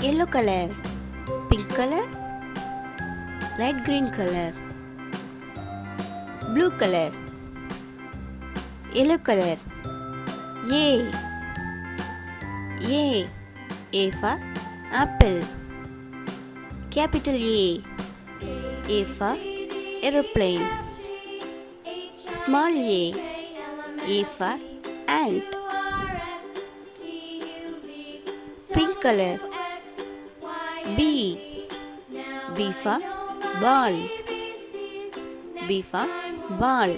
yellow color, pink color, light green color, blue color, yellow color. A for apple, capital A for aeroplane, small a for ant, pink color, B for ball, B for ball,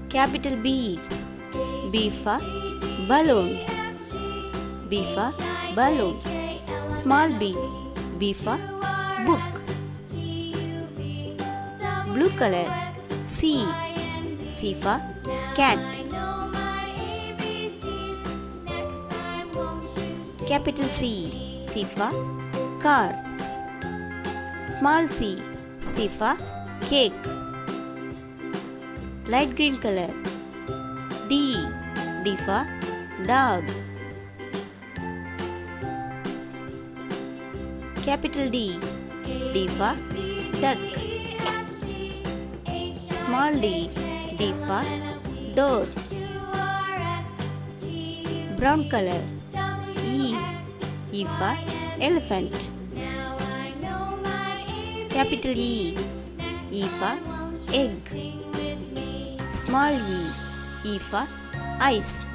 capital B for balloon, B for balloon, small b for book, blue color, C for cat, capital C for car, small c for cake, light green color, D for dog, capital D for duck, small d for door, brown color, E for elephant, capital E for egg, small e for ice,